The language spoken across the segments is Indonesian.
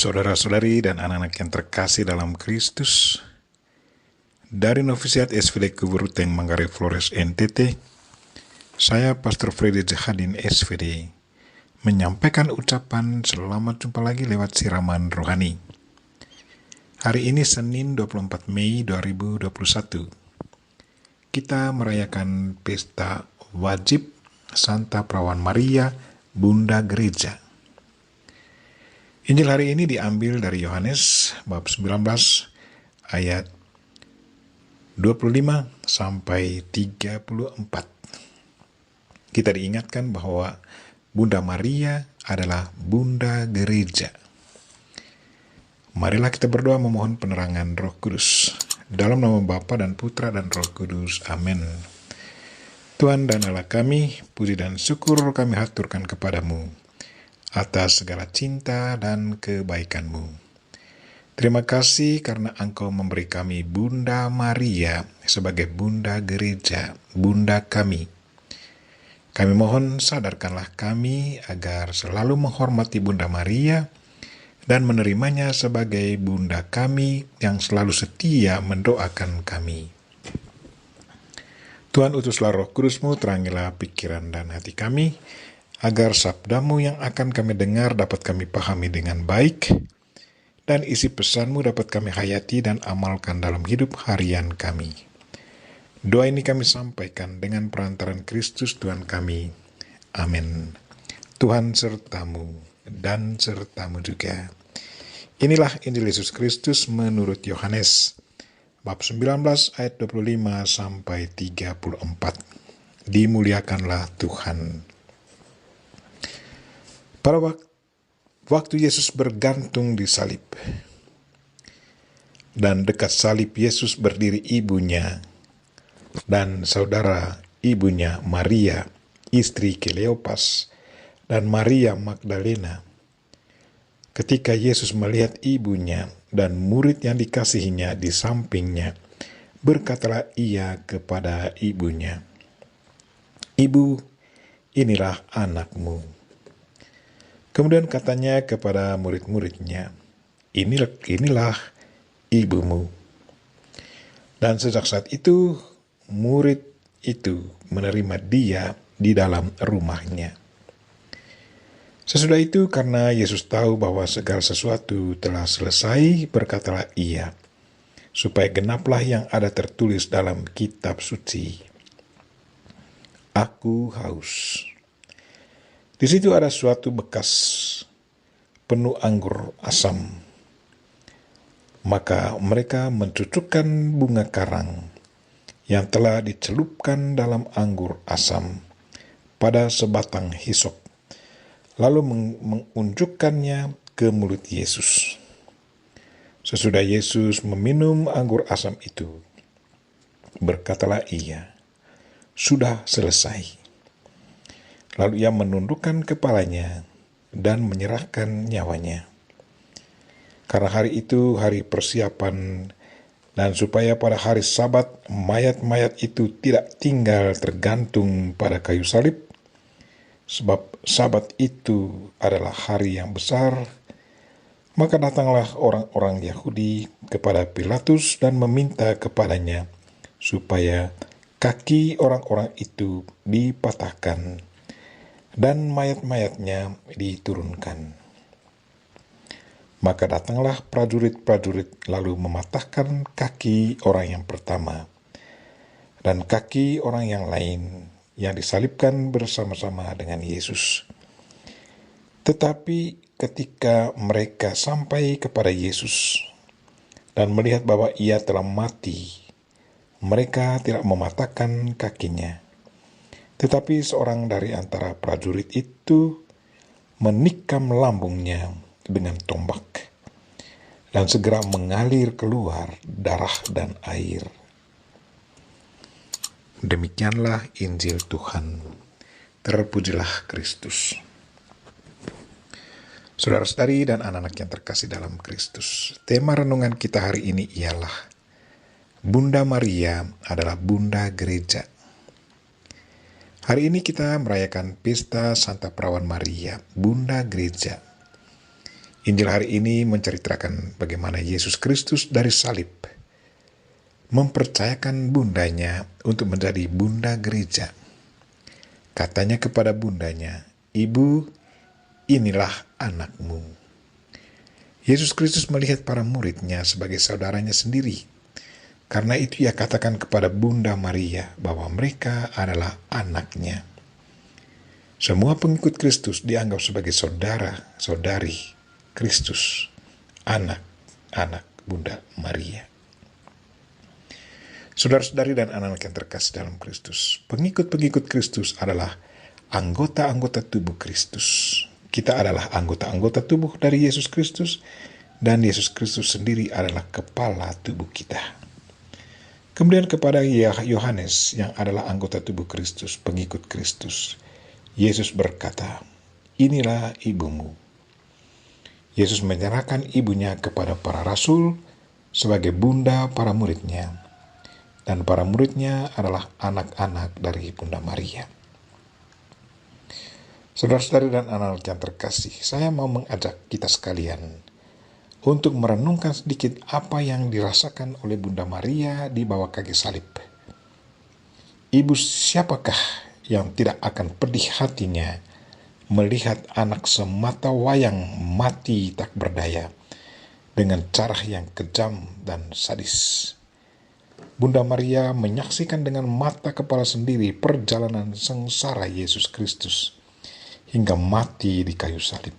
Saudara-saudari dan anak-anak yang terkasih dalam Kristus, dari Novisiat SVD Kuburuteng Manggarai Flores NTT, saya Pastor Freddy Jahadin SVD menyampaikan ucapan selamat jumpa lagi lewat siraman rohani. Hari ini Senin 24 Mei 2021. Kita merayakan pesta wajib Santa Perawan Maria, Bunda Gereja. Injil hari ini diambil dari Yohanes bab 19 ayat 25 sampai 34. Kita diingatkan bahwa Bunda Maria adalah Bunda Gereja. Marilah kita berdoa memohon penerangan Roh Kudus. Dalam nama Bapa dan Putra dan Roh Kudus. Amin. Tuhan dan Allah kami, puji dan syukur kami haturkan kepadamu atas segala cinta dan kebaikan-Mu. Terima kasih karena Engkau memberi kami Bunda Maria sebagai Bunda Gereja, Bunda kami. Kami mohon sadarkanlah kami agar selalu menghormati Bunda Maria dan menerimanya sebagai Bunda kami yang selalu setia mendoakan kami. Tuhan, utuslah Roh Kudus-Mu, terangilah pikiran dan hati kami, agar sabda-Mu yang akan kami dengar dapat kami pahami dengan baik, dan isi pesan-Mu dapat kami hayati dan amalkan dalam hidup harian kami. Doa ini kami sampaikan dengan perantaran Kristus Tuhan kami. Amin. Tuhan serta-Mu dan serta-Mu juga. Inilah Injil Yesus Kristus menurut Yohanes, bab 19 ayat 25 sampai 34. Dimuliakanlah Tuhan. Pada waktu Yesus bergantung di salib, dan dekat salib Yesus berdiri ibunya dan saudara ibunya Maria, istri Kleopas, dan Maria Magdalena. Ketika Yesus melihat ibunya dan murid yang dikasihinya di sampingnya, berkatalah ia kepada ibunya, "Ibu, inilah anakmu." Kemudian katanya kepada murid-muridnya, inilah ibumu. Dan sejak saat itu, murid itu menerima dia di dalam rumahnya. Sesudah itu, karena Yesus tahu bahwa segala sesuatu telah selesai, berkatalah ia, supaya genaplah yang ada tertulis dalam kitab suci, "Aku haus." Di situ ada suatu bekas penuh anggur asam. Maka mereka mencucukkan bunga karang yang telah dicelupkan dalam anggur asam pada sebatang hisop, lalu mengunjukkannya ke mulut Yesus. Sesudah Yesus meminum anggur asam itu, berkatalah ia, "Sudah selesai." Lalu ia menundukkan kepalanya dan menyerahkan nyawanya. Karena hari itu hari persiapan, dan supaya pada hari Sabat mayat-mayat itu tidak tinggal tergantung pada kayu salib, sebab Sabat itu adalah hari yang besar, maka datanglah orang-orang Yahudi kepada Pilatus dan meminta kepadanya supaya kaki orang-orang itu dipatahkan dan mayat-mayatnya diturunkan. Maka datanglah prajurit-prajurit lalu mematahkan kaki orang yang pertama dan kaki orang yang lain yang disalibkan bersama-sama dengan Yesus. Tetapi ketika mereka sampai kepada Yesus dan melihat bahwa ia telah mati, mereka tidak mematahkan kakinya. Tetapi seorang dari antara prajurit itu menikam lambungnya dengan tombak, dan segera mengalir keluar darah dan air. Demikianlah Injil Tuhan. Terpujilah Kristus. Saudara-saudari dan anak-anak yang terkasih dalam Kristus, tema renungan kita hari ini ialah Bunda Maria adalah Bunda Gereja. Hari ini kita merayakan pesta Santa Perawan Maria, Bunda Gereja. Injil hari ini menceritakan bagaimana Yesus Kristus dari salib mempercayakan bundanya untuk menjadi bunda gereja. Katanya kepada bundanya, "Ibu, inilah anakmu." Yesus Kristus melihat para muridnya sebagai saudaranya sendiri. Karena itu ia katakan kepada Bunda Maria bahwa mereka adalah anaknya. Semua pengikut Kristus dianggap sebagai saudara-saudari Kristus, anak-anak Bunda Maria. Saudara-saudari dan anak-anak yang terkasih dalam Kristus, pengikut-pengikut Kristus adalah anggota-anggota tubuh Kristus. Kita adalah anggota-anggota tubuh dari Yesus Kristus, dan Yesus Kristus sendiri adalah kepala tubuh kita. Kemudian kepada Yohanes yang adalah anggota tubuh Kristus, pengikut Kristus, Yesus berkata, "Inilah ibumu." Yesus menyerahkan ibunya kepada para rasul sebagai bunda para muridnya. Dan para muridnya adalah anak-anak dari Bunda Maria. Saudara-saudari dan anak-anak yang terkasih, saya mau mengajak kita sekalian untuk merenungkan sedikit apa yang dirasakan oleh Bunda Maria di bawah kaki salib. Ibu siapakah yang tidak akan pedih hatinya melihat anak semata wayang mati tak berdaya dengan cara yang kejam dan sadis? Bunda Maria menyaksikan dengan mata kepala sendiri perjalanan sengsara Yesus Kristus hingga mati di kayu salib.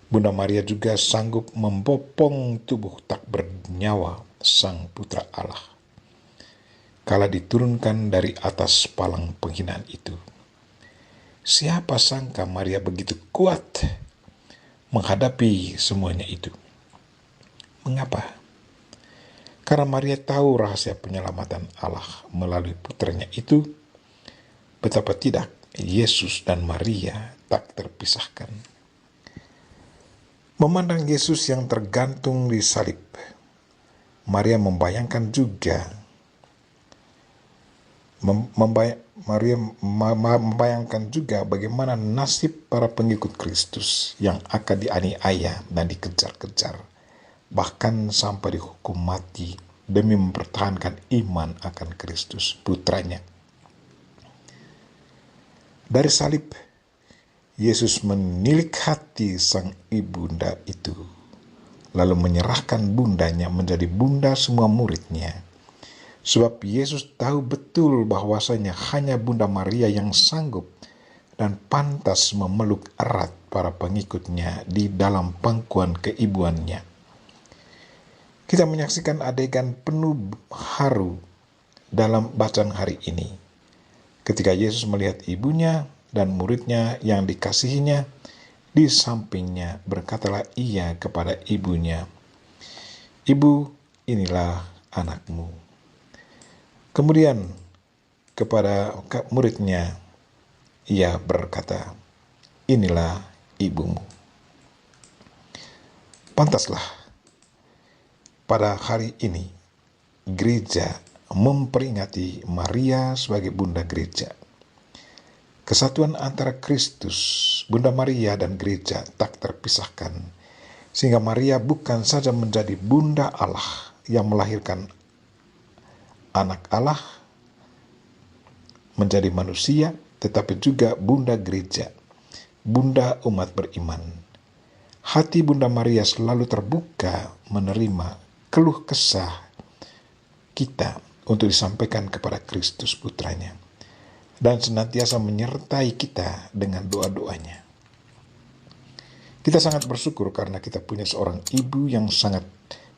Bunda Maria juga sanggup membopong tubuh tak bernyawa Sang Putra Allah kala diturunkan dari atas palang penghinaan itu. Siapa sangka Maria begitu kuat menghadapi semuanya itu? Mengapa? Karena Maria tahu rahasia penyelamatan Allah melalui putranya itu. Betapa tidak, Yesus dan Maria tak terpisahkan. Memandang Yesus yang tergantung di salib, Maria membayangkan juga bagaimana nasib para pengikut Kristus yang akan dianiaya dan dikejar-kejar, bahkan sampai dihukum mati demi mempertahankan iman akan Kristus, putranya. Dari salib, Yesus menilik hati sang ibunda itu, lalu menyerahkan bundanya menjadi bunda semua muridnya. Sebab Yesus tahu betul bahwasanya hanya Bunda Maria yang sanggup dan pantas memeluk erat para pengikutnya di dalam pangkuan keibuannya. Kita menyaksikan adegan penuh haru dalam bacaan hari ini. Ketika Yesus melihat ibunya dan muridnya yang dikasihinya di sampingnya, berkatalah ia kepada ibunya, "Ibu, inilah anakmu." Kemudian kepada muridnya ia berkata, "Inilah ibumu." Pantaslah pada hari ini gereja memperingati Maria sebagai bunda gereja. Kesatuan antara Kristus, Bunda Maria dan gereja tak terpisahkan, sehingga Maria bukan saja menjadi bunda Allah yang melahirkan anak Allah menjadi manusia, tetapi juga bunda gereja, bunda umat beriman. Hati Bunda Maria selalu terbuka menerima keluh kesah kita untuk disampaikan kepada Kristus putranya, dan senantiasa menyertai kita dengan doa-doanya. Kita sangat bersyukur karena kita punya seorang ibu yang sangat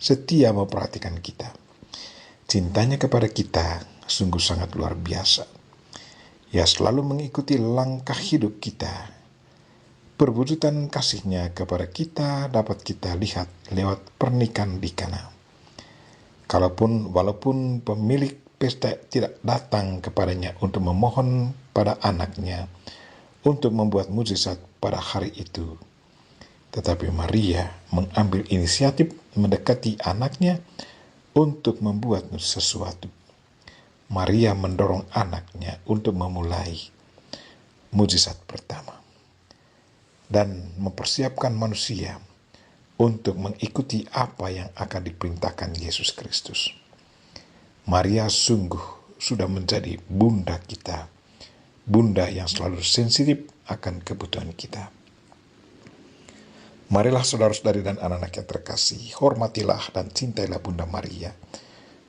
setia memperhatikan kita. Cintanya kepada kita sungguh sangat luar biasa. Ia selalu mengikuti langkah hidup kita. Perwujudan kasihnya kepada kita dapat kita lihat lewat pernikahan di Kana. Walaupun pemilik pesta tidak datang kepadanya untuk memohon pada anaknya untuk membuat mukjizat pada hari itu, tetapi Maria mengambil inisiatif mendekati anaknya untuk membuat sesuatu. Maria mendorong anaknya untuk memulai mukjizat pertama dan mempersiapkan manusia untuk mengikuti apa yang akan diperintahkan Yesus Kristus. Maria sungguh sudah menjadi bunda kita, bunda yang selalu sensitif akan kebutuhan kita. Marilah saudara-saudari dan anak-anak yang terkasih, hormatilah dan cintailah Bunda Maria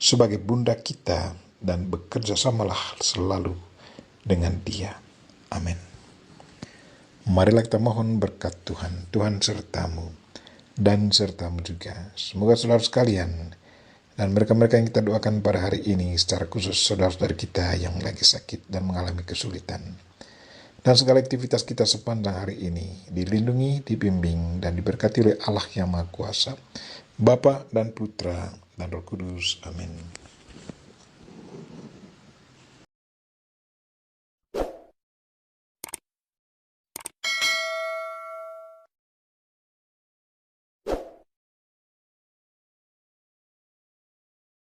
sebagai bunda kita dan bekerja samalah selalu dengan dia. Amin. Marilah kita mohon berkat Tuhan, Tuhan sertamu dan sertamu juga. Semoga saudara sekalian dan mereka-mereka yang kita doakan pada hari ini, secara khusus saudara-saudara kita yang lagi sakit dan mengalami kesulitan, dan segala aktivitas kita sepanjang hari ini dilindungi, dibimbing, dan diberkati oleh Allah yang Maha Kuasa, Bapa dan Putra dan Roh Kudus. Amin.